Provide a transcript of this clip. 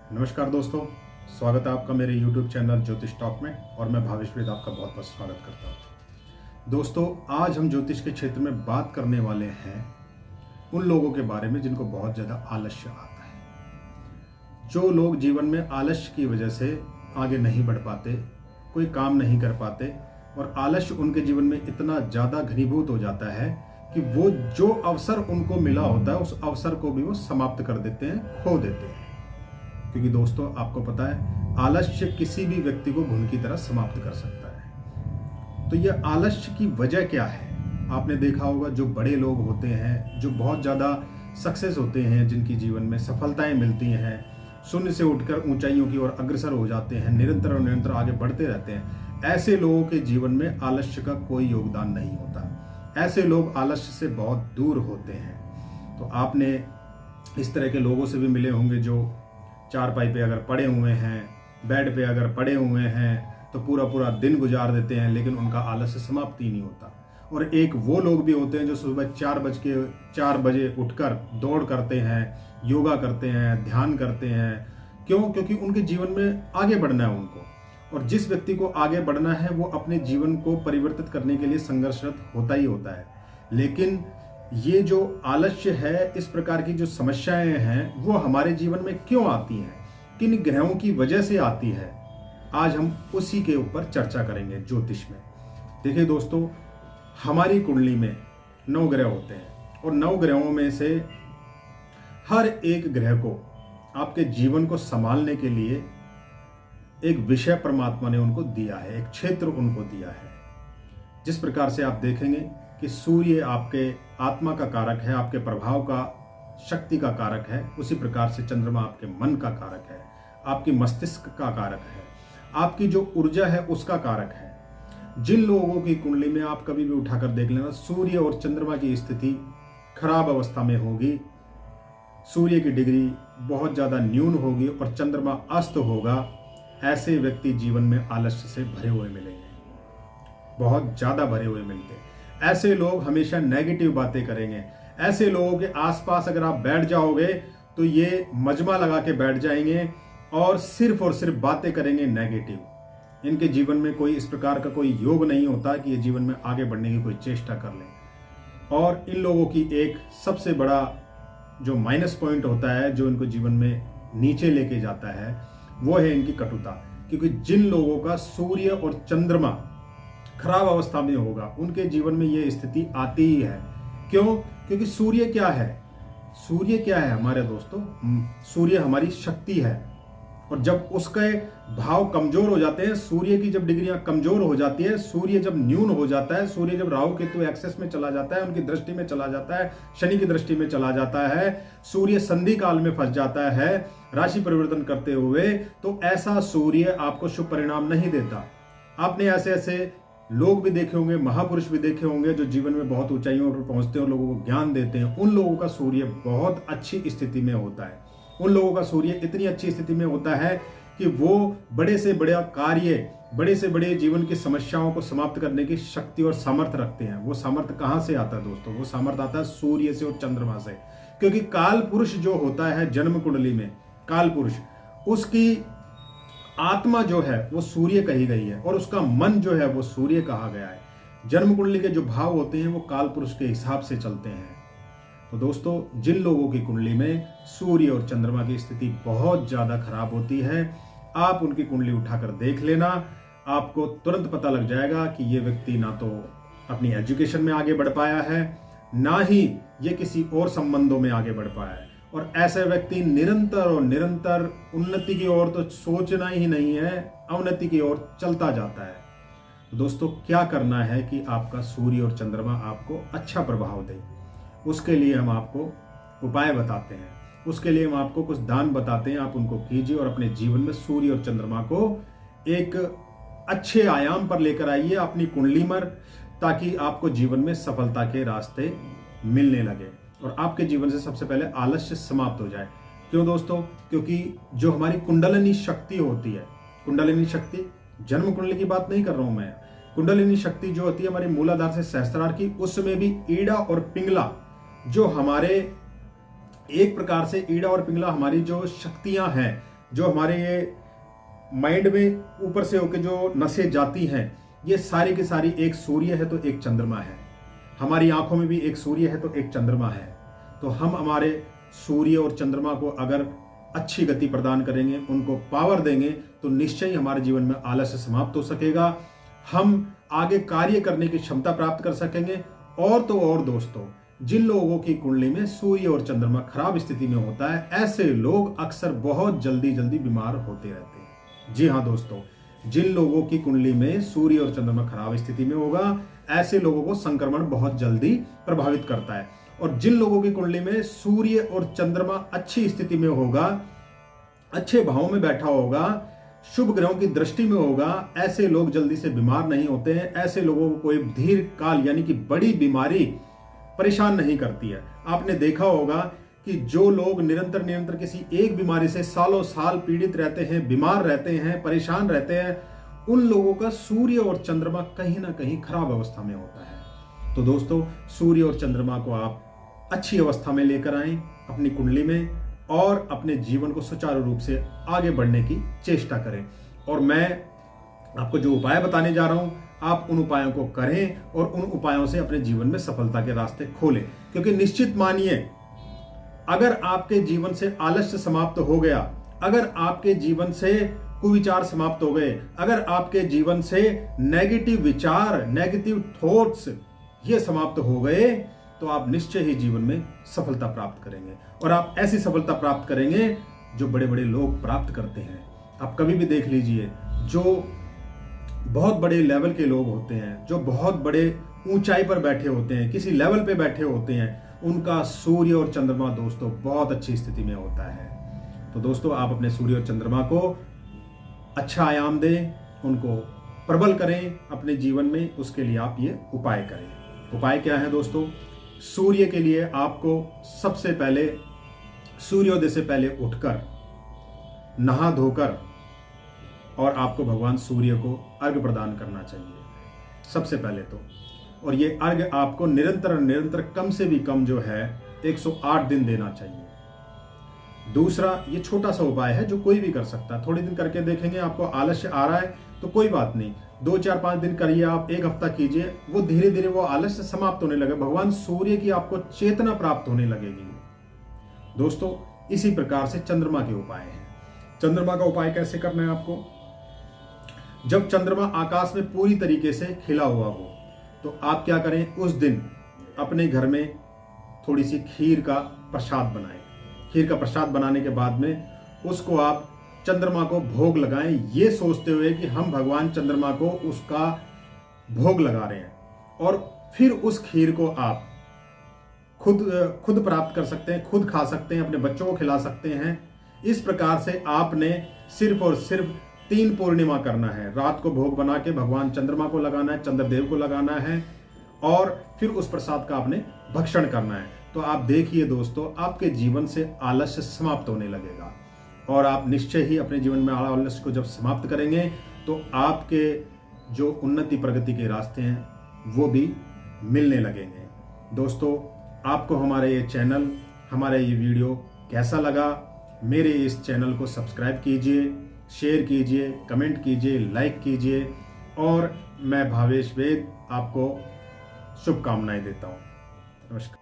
नमस्कार दोस्तों, स्वागत है आपका मेरे YouTube चैनल ज्योतिष टॉक में। और मैं भावेश वेद आपका बहुत बहुत स्वागत करता हूँ। दोस्तों, आज हम ज्योतिष के क्षेत्र में बात करने वाले हैं उन लोगों के बारे में जिनको बहुत ज़्यादा आलस्य आता है। जो लोग जीवन में आलस्य की वजह से आगे नहीं बढ़ पाते, कोई काम नहीं कर पाते और आलस्य उनके जीवन में इतना ज़्यादा घनीभूत हो जाता है कि वो जो अवसर उनको मिला होता है उस अवसर को भी वो समाप्त कर देते हैं, खो देते हैं। क्योंकि दोस्तों, आपको पता है आलस्य किसी भी व्यक्ति को घुन की तरह समाप्त कर सकता है। तो यह आलस्य की वजह क्या है? आपने देखा होगा, जो बड़े लोग होते हैं, जो बहुत ज़्यादा सक्सेस होते हैं, जिनकी जीवन में सफलताएं मिलती हैं, शून्य से उठकर ऊंचाइयों की ओर अग्रसर हो जाते हैं, निरंतर और निरंतर आगे बढ़ते रहते हैं, ऐसे लोगों के जीवन में आलस्य का कोई योगदान नहीं होता। ऐसे लोग आलस्य से बहुत दूर होते हैं। तो आपने इस तरह के लोगों से भी मिले होंगे जो चारपाई पे अगर पड़े हुए हैं, बेड पे अगर पड़े हुए हैं तो पूरा पूरा दिन गुजार देते हैं, लेकिन उनका आलस्य समाप्त ही नहीं होता। और एक वो लोग भी होते हैं जो सुबह 4 बजे उठकर दौड़ करते हैं, योगा करते हैं, ध्यान करते हैं। क्यों? क्योंकि उनके जीवन में आगे बढ़ना है उनको। और जिस व्यक्ति को आगे बढ़ना है वो अपने जीवन को परिवर्तित करने के लिए संघर्षरत होता ही होता है। लेकिन ये जो आलस्य है, इस प्रकार की जो समस्याएं हैं, वो हमारे जीवन में क्यों आती हैं, किन ग्रहों की वजह से आती है, आज हम उसी के ऊपर चर्चा करेंगे ज्योतिष में। देखिए दोस्तों, हमारी कुंडली में 9 ग्रह होते हैं और 9 ग्रहों में से हर एक ग्रह को आपके जीवन को संभालने के लिए एक विषय परमात्मा ने उनको दिया है, एक क्षेत्र उनको दिया है। जिस प्रकार से आप देखेंगे कि सूर्य आपके आत्मा का कारक है, आपके प्रभाव का, शक्ति का कारक है, उसी प्रकार से चंद्रमा आपके मन का कारक है, आपकी मस्तिष्क का कारक है, आपकी जो ऊर्जा है उसका कारक है। जिन लोगों की कुंडली में आप कभी भी उठाकर देख लेना, सूर्य और चंद्रमा की स्थिति खराब अवस्था में होगी, सूर्य की डिग्री बहुत ज्यादा न्यून होगी और चंद्रमा अस्त होगा, ऐसे व्यक्ति जीवन में आलस्य से भरे हुए मिलेंगे, बहुत ज्यादा भरे हुए मिलते हैं। ऐसे लोग हमेशा नेगेटिव बातें करेंगे। ऐसे लोगों के आसपास अगर आप बैठ जाओगे तो ये मजमा लगा के बैठ जाएंगे और सिर्फ बातें करेंगे नेगेटिव। इनके जीवन में कोई इस प्रकार का कोई योग नहीं होता कि ये जीवन में आगे बढ़ने की कोई चेष्टा कर लें। और इन लोगों की एक सबसे बड़ा जो माइनस पॉइंट होता है, जो इनको जीवन में नीचे लेके जाता है, वो है इनकी कटुता। क्योंकि जिन लोगों का सूर्य और चंद्रमा खराब अवस्था में होगा, उनके जीवन में ये स्थिति आती ही है। क्यों? क्योंकि सूर्य क्या है? सूर्य क्या है हमारे दोस्तों? सूर्य हमारी शक्ति है। और जब उसके भाव कमजोर हो जाते हैं, सूर्य की जब डिग्रियां कमजोर हो जाती है, सूर्य जब न्यून हो जाता है, सूर्य जब राहु केतु एक्सेस में चला जाता है, उनकी दृष्टि में चला जाता है, शनि की दृष्टि में चला जाता है, सूर्य संधि काल में फंस जाता है राशि परिवर्तन करते हुए, तो ऐसा सूर्य आपको शुभ परिणाम नहीं देता। आपने ऐसे ऐसे लोग भी देखे होंगे, महापुरुष भी देखे होंगे, जो जीवन में बहुत ऊंचाइयों पर पहुंचते हैं और लोगों को ज्ञान देते हैं। उन लोगों का सूर्य बहुत अच्छी स्थिति में होता है। उन लोगों का सूर्य इतनी अच्छी स्थिति में होता है कि वो बड़े से बड़ा कार्य, बड़े से बड़े जीवन की समस्याओं को समाप्त करने की शक्ति और सामर्थ्य रखते हैं। वो सामर्थ्य कहां से आता है दोस्तों? वो सामर्थ्य आता है सूर्य से और चंद्रमा से। क्योंकि काल पुरुष जो होता है जन्म कुंडली में, काल पुरुष, उसकी आत्मा जो है वो सूर्य कही गई है और उसका मन जो है वो सूर्य कहा गया है। जन्म कुंडली के जो भाव होते हैं वो काल पुरुष के हिसाब से चलते हैं। तो दोस्तों, जिन लोगों की कुंडली में सूर्य और चंद्रमा की स्थिति बहुत ज्यादा खराब होती है, आप उनकी कुंडली उठाकर देख लेना, आपको तुरंत पता लग जाएगा कि ये व्यक्ति ना तो अपनी एजुकेशन में आगे बढ़ पाया है, ना ही ये किसी और संबंधों में आगे बढ़ पाया है। और ऐसे व्यक्ति निरंतर और निरंतर उन्नति की ओर तो सोचना ही नहीं है, अवनति की ओर चलता जाता है। तो दोस्तों, क्या करना है कि आपका सूर्य और चंद्रमा आपको अच्छा प्रभाव दे, उसके लिए हम आपको उपाय बताते हैं, उसके लिए हम आपको कुछ दान बताते हैं। आप उनको कीजिए और अपने जीवन में सूर्य और चंद्रमा को एक अच्छे आयाम पर लेकर आइए अपनी कुंडली में, ताकि आपको जीवन में सफलता के रास्ते मिलने लगे और आपके जीवन से सबसे पहले आलस्य समाप्त हो जाए। क्यों दोस्तों? क्योंकि जो हमारी कुंडलिनी शक्ति होती है, कुंडलिनी शक्ति, जन्म कुंडली की बात नहीं कर रहा हूं मैं, कुंडलिनी शक्ति जो होती है हमारी मूलाधार से सहस्त्रार की, उसमें भी ईड़ा और पिंगला, जो हमारे एक प्रकार से ईड़ा और पिंगला हमारी जो शक्तियां हैं, जो हमारे ये माइंड में ऊपर से होकर जो नसें जाती हैं, ये सारी की सारी एक सूर्य है तो एक चंद्रमा है। हमारी आंखों में भी एक सूर्य है तो एक चंद्रमा है। तो हम हमारे सूर्य और चंद्रमा को अगर अच्छी गति प्रदान करेंगे, उनको पावर देंगे, तो निश्चय ही हमारे जीवन में आलस्य समाप्त हो सकेगा। हम आगे कार्य करने की क्षमता प्राप्त कर सकेंगे। और तो और दोस्तों, जिन लोगों की कुंडली में सूर्य और चंद्रमा खराब स्थिति में होता है, ऐसे लोग अक्सर बहुत जल्दी बीमार होते रहते हैं। जी हाँ दोस्तों, जिन लोगों की कुंडली में सूर्य और चंद्रमा खराब स्थिति में होगा, ऐसे लोगों को संक्रमण बहुत जल्दी प्रभावित करता है। और जिन लोगों की कुंडली में सूर्य और चंद्रमा अच्छी स्थिति में होगा, अच्छे भाव में बैठा होगा, शुभ ग्रहों की दृष्टि में होगा, ऐसे लोग जल्दी से बीमार नहीं होते हैं। ऐसे लोगों को कोई दीर्घ काल यानी कि बड़ी बीमारी परेशान नहीं करती है। आपने देखा होगा कि जो लोग निरंतर किसी एक बीमारी से सालों साल पीड़ित रहते हैं, बीमार रहते हैं, परेशान रहते हैं, उन लोगों का सूर्य और चंद्रमा कहीं ना कहीं खराब अवस्था में होता है। तो दोस्तों, सूर्य और चंद्रमा को आप अच्छी अवस्था में लेकर आएं अपनी कुंडली में और अपने जीवन को सुचारू रूप से आगे बढ़ने की चेष्टा करें। और मैं आपको जो उपाय बताने जा रहा हूं, आप उन उपायों को करें और उन उपायों से अपने जीवन में सफलता के रास्ते खोलें। क्योंकि निश्चित मानिए, अगर आपके जीवन से आलस्य समाप्त हो गया, अगर आपके जीवन से कुविचार समाप्त हो गए, अगर आपके जीवन से नेगेटिव विचार, नेगेटिव थॉट्स ये समाप्त हो गए, तो आप निश्चय ही जीवन में सफलता प्राप्त करेंगे। और आप ऐसी सफलता प्राप्त करेंगे जो बड़े बड़े लोग प्राप्त करते हैं। आप कभी भी देख लीजिए, जो बहुत बड़े लेवल के लोग होते हैं, जो बहुत बड़े ऊंचाई पर बैठे होते हैं, किसी लेवल पे बैठे होते हैं, उनका सूर्य और चंद्रमा दोस्तों बहुत अच्छी स्थिति में होता है। तो दोस्तों, आप अपने सूर्य और चंद्रमा को अच्छा आयाम दें, उनको प्रबल करें अपने जीवन में। उसके लिए आप ये उपाय करें। उपाय क्या है दोस्तों? सूर्य के लिए आपको सबसे पहले सूर्योदय से पहले उठकर नहा धोकर और आपको भगवान सूर्य को अर्घ्य प्रदान करना चाहिए सबसे पहले तो। और ये अर्घ्य आपको निरंतर कम से भी कम जो है 108 दिन देना चाहिए। दूसरा, ये छोटा सा उपाय है जो कोई भी कर सकता है। थोड़े दिन करके देखेंगे, आपको आलस्य आ रहा है तो कोई बात नहीं, 2 4 5 दिन करिए, आप 1 हफ्ता कीजिए, वो धीरे धीरे वो आलस्य समाप्त होने लगे, भगवान सूर्य की आपको चेतना प्राप्त होने लगेगी। दोस्तों, इसी प्रकार से चंद्रमा के उपाय हैं। चंद्रमा का उपाय कैसे करना है आपको? जब चंद्रमा आकाश में पूरी तरीके से खिला हुआ हो, तो आप क्या करें, उस दिन अपने घर में थोड़ी सी खीर का प्रसाद बनाएं। खीर का प्रसाद बनाने के बाद में उसको आप चंद्रमा को भोग लगाएं, ये सोचते हुए कि हम भगवान चंद्रमा को उसका भोग लगा रहे हैं। और फिर उस खीर को आप खुद प्राप्त कर सकते हैं, खुद खा सकते हैं, अपने बच्चों को खिला सकते हैं। इस प्रकार से आपने सिर्फ और सिर्फ 3 पूर्णिमा करना है। रात को भोग बना के भगवान चंद्रमा को लगाना है, चंद्रदेव को लगाना है, और फिर उस प्रसाद का आपने भक्षण करना है। तो आप देखिए दोस्तों, आपके जीवन से आलस्य समाप्त होने लगेगा। और आप निश्चय ही अपने जीवन में आलस्य को जब समाप्त करेंगे, तो आपके जो उन्नति प्रगति के रास्ते हैं वो भी मिलने लगेंगे। दोस्तों, आपको हमारे ये चैनल, हमारा ये वीडियो कैसा लगा? मेरे इस चैनल को सब्सक्राइब कीजिए, शेयर कीजिए, कमेंट कीजिए, लाइक कीजिए। और मैं भावेश वेद आपको शुभकामनाएं देता हूँ। नमस्कार।